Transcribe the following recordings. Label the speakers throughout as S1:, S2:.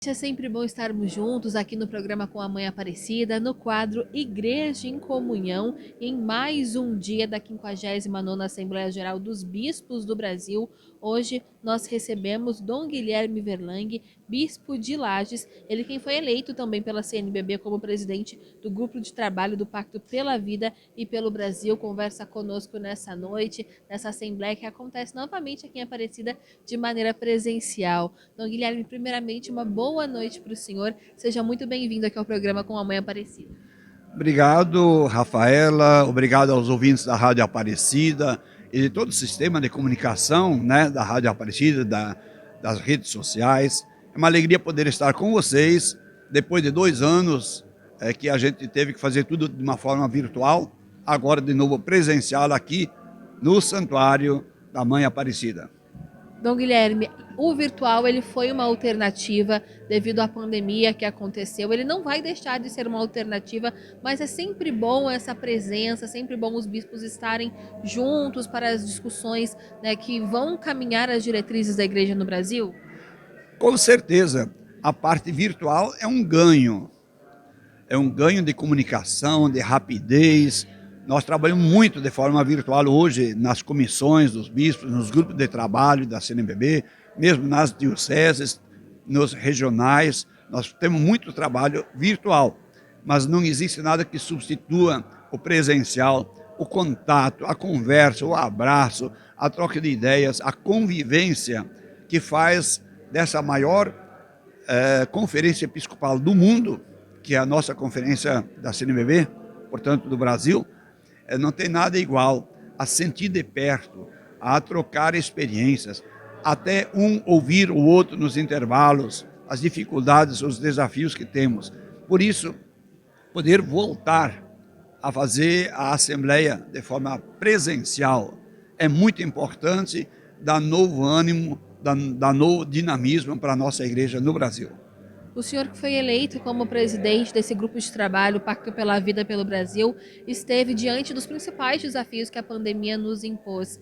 S1: É sempre bom estarmos juntos aqui no programa com a Mãe Aparecida, no quadro Igreja em Comunhão, em mais um dia da 59ª Assembleia Geral dos Bispos do Brasil. Hoje nós recebemos Dom Guilherme Verlang, bispo de Lages, ele quem foi eleito também pela CNBB como presidente do Grupo de Trabalho do Pacto pela Vida e pelo Brasil. Conversa conosco nessa noite, nessa Assembleia que acontece novamente aqui em Aparecida de maneira presencial. Dom Guilherme, primeiramente, uma boa noite para o senhor. Seja muito bem-vindo aqui ao programa com a Mãe Aparecida.
S2: Obrigado, Rafaela. Obrigado aos ouvintes da Rádio Aparecida e de todo o sistema de comunicação, né, da Rádio Aparecida, das redes sociais. É uma alegria poder estar com vocês depois de 2 anos que a gente teve que fazer tudo de uma forma virtual, agora de novo presencial aqui no Santuário da Mãe Aparecida.
S1: Dom Guilherme, o virtual ele foi uma alternativa devido à pandemia que aconteceu. Ele não vai deixar de ser uma alternativa, mas é sempre bom essa presença, sempre bom os bispos estarem juntos para as discussões, né, que vão caminhar as diretrizes da igreja no Brasil?
S2: Com certeza, a parte virtual é um ganho. É um ganho de comunicação, de rapidez. Nós trabalhamos muito de forma virtual hoje nas comissões dos bispos, nos grupos de trabalho da CNBB, mesmo nas dioceses, nos regionais. Nós temos muito trabalho virtual, mas não existe nada que substitua o presencial, o contato, a conversa, o abraço, a troca de ideias, a convivência que faz dessa maior conferência episcopal do mundo, que é a nossa conferência da CNBB, portanto do Brasil, não tem nada igual a sentir de perto, a trocar experiências, até um ouvir o outro nos intervalos, as dificuldades, os desafios que temos. Por isso, poder voltar a fazer a Assembleia de forma presencial é muito importante, dá novo ânimo, dá novo dinamismo para a nossa igreja no Brasil.
S1: O senhor que foi eleito como presidente desse grupo de trabalho, Pacto pela Vida pelo Brasil, esteve diante dos principais desafios que a pandemia nos impôs.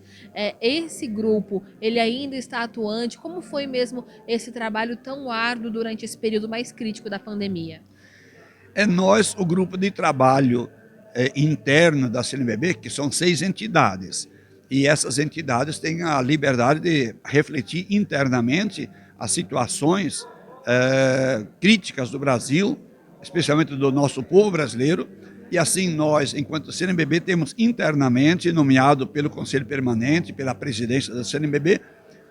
S1: Esse grupo, ele ainda está atuante? Como foi mesmo esse trabalho tão árduo durante esse período mais crítico da pandemia?
S2: É nós, o grupo de trabalho interno da CNBB, que são 6 entidades, e essas entidades têm a liberdade de refletir internamente as situações críticas do Brasil, especialmente do nosso povo brasileiro, e assim nós, enquanto CNBB, temos internamente, nomeado pelo Conselho Permanente, pela presidência da CNBB,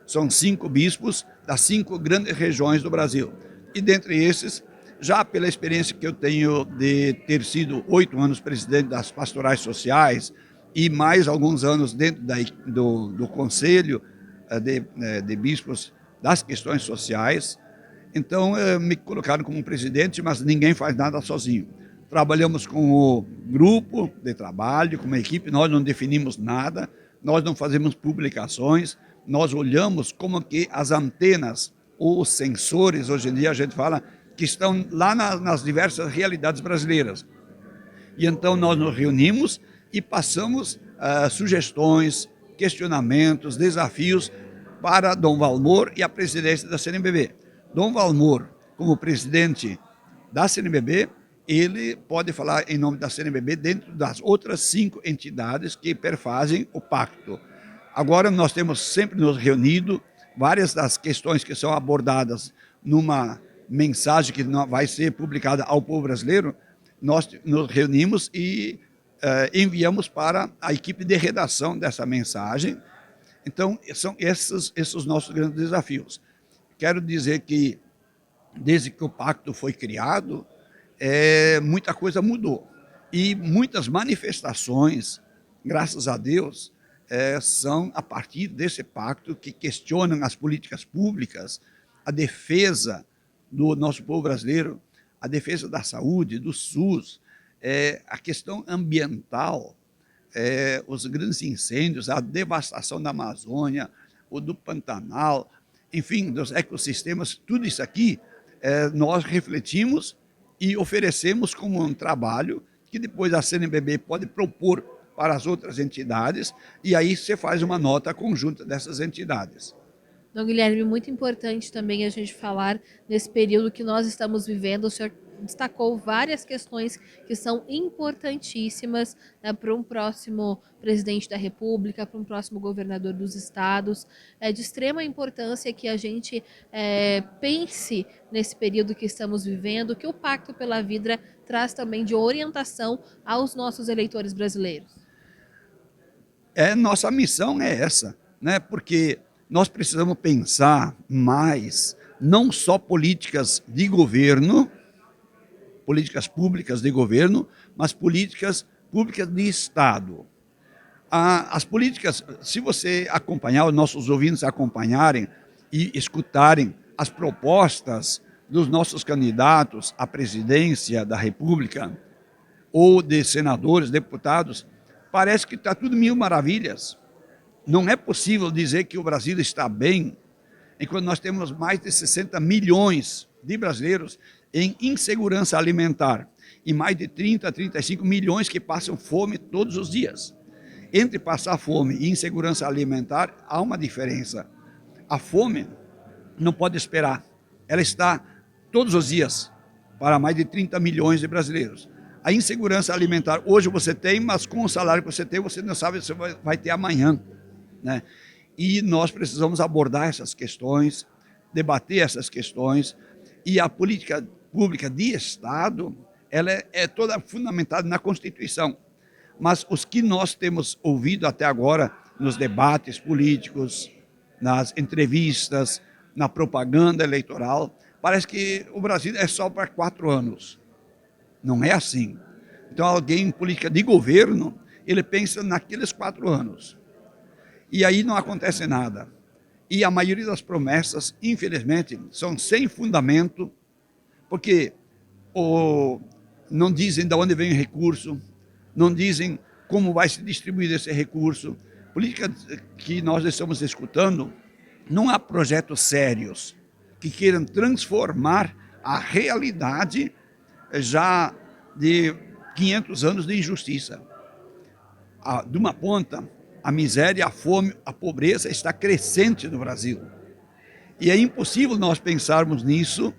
S2: são 5 bispos das 5 grandes regiões do Brasil. E dentre esses, já pela experiência que eu tenho de ter sido 8 anos presidente das pastorais sociais e mais alguns anos dentro do Conselho de Bispos das questões sociais, então me colocaram como presidente, mas ninguém faz nada sozinho. Trabalhamos com o grupo de trabalho, com uma equipe, nós não definimos nada, nós não fazemos publicações, nós olhamos como que as antenas ou os sensores, hoje em dia a gente fala, que estão lá nas diversas realidades brasileiras. E então nós nos reunimos e passamos sugestões, questionamentos, desafios para Dom Valmor e a presidência da CNBB. Dom Valmor, como presidente da CNBB, ele pode falar em nome da CNBB dentro das outras 5 entidades que perfazem o pacto. Agora nós temos sempre nos reunido, várias das questões que são abordadas numa mensagem que vai ser publicada ao povo brasileiro, nós nos reunimos e enviamos para a equipe de redação dessa mensagem. Então, são esses os nossos grandes desafios. Quero dizer que, desde que o pacto foi criado, muita coisa mudou. E muitas manifestações, graças a Deus, são a partir desse pacto que questionam as políticas públicas, a defesa do nosso povo brasileiro, a defesa da saúde, do SUS, a questão ambiental, os grandes incêndios, a devastação da Amazônia, o do Pantanal, enfim, dos ecossistemas, tudo isso aqui nós refletimos e oferecemos como um trabalho que depois a CNBB pode propor para as outras entidades e aí você faz uma nota conjunta dessas entidades.
S1: Dom Guilherme, muito importante também a gente falar nesse período que nós estamos vivendo. O senhor destacou várias questões que são importantíssimas, né, para um próximo presidente da República, para um próximo governador dos estados. É de extrema importância que a gente pense nesse período que estamos vivendo, que o Pacto pela Vida traz também de orientação aos nossos eleitores brasileiros.
S2: Nossa missão é essa, né? Porque nós precisamos pensar mais, não só políticas de governo, políticas públicas de governo, mas políticas públicas de Estado. As políticas, se você acompanhar, os nossos ouvintes acompanharem e escutarem as propostas dos nossos candidatos à presidência da República, ou de senadores, deputados, parece que está tudo mil maravilhas. Não é possível dizer que o Brasil está bem, enquanto nós temos mais de 60 milhões de brasileiros em insegurança alimentar e mais de 30 a 35 milhões que passam fome todos os dias. Entre passar fome e insegurança alimentar, há uma diferença. A fome não pode esperar. Ela está todos os dias para mais de 30 milhões de brasileiros. A insegurança alimentar, hoje você tem, mas com o salário que você tem, você não sabe se você vai ter amanhã, né? E nós precisamos abordar essas questões, debater essas questões, e a política pública de Estado, ela é toda fundamentada na Constituição. Mas os que nós temos ouvido até agora, nos debates políticos, nas entrevistas, na propaganda eleitoral, parece que o Brasil é só para 4 anos. Não é assim. Então, alguém em política de governo, ele pensa naqueles 4 anos. E aí não acontece nada. E a maioria das promessas, infelizmente, são sem fundamento, porque não dizem de onde vem o recurso, não dizem como vai se distribuir esse recurso. Política que nós estamos escutando, não há projetos sérios que queiram transformar a realidade já de 500 anos de injustiça. De uma ponta, a miséria, a fome, a pobreza está crescente no Brasil. E é impossível nós pensarmos nisso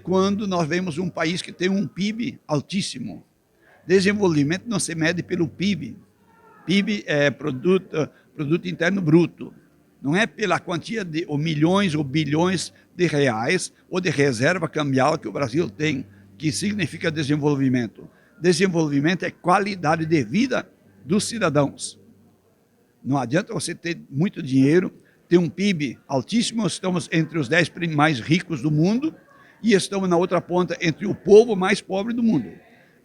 S2: quando nós vemos um país que tem um PIB altíssimo. Desenvolvimento não se mede pelo PIB. PIB é Produto Interno Bruto. Não é pela quantia de milhões ou bilhões de reais ou de reserva cambial que o Brasil tem, que significa desenvolvimento. Desenvolvimento é qualidade de vida dos cidadãos. Não adianta você ter muito dinheiro, ter um PIB altíssimo, estamos entre os 10 mais ricos do mundo e estamos na outra ponta entre o povo mais pobre do mundo.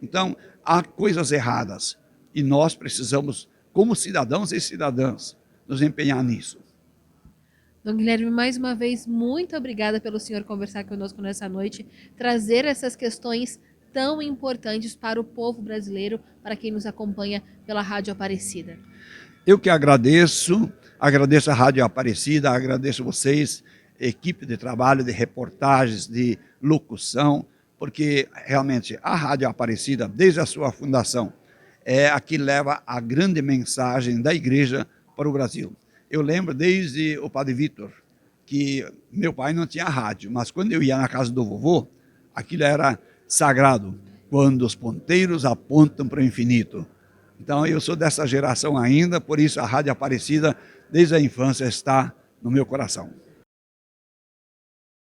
S2: Então, há coisas erradas e nós precisamos, como cidadãos e cidadãs, nos empenhar nisso.
S1: Dom Guilherme, mais uma vez, muito obrigada pelo senhor conversar conosco nessa noite, trazer essas questões tão importantes para o povo brasileiro, para quem nos acompanha pela Rádio Aparecida.
S2: Eu que agradeço a Rádio Aparecida, agradeço vocês, equipe de trabalho, de reportagens, de locução, porque realmente a Rádio Aparecida, desde a sua fundação, é a que leva a grande mensagem da igreja para o Brasil. Eu lembro desde o Padre Vitor, que meu pai não tinha rádio, mas quando eu ia na casa do vovô, aquilo era sagrado, quando os ponteiros apontam para o infinito. Então eu sou dessa geração ainda, por isso a Rádio Aparecida, desde a infância, está no meu coração.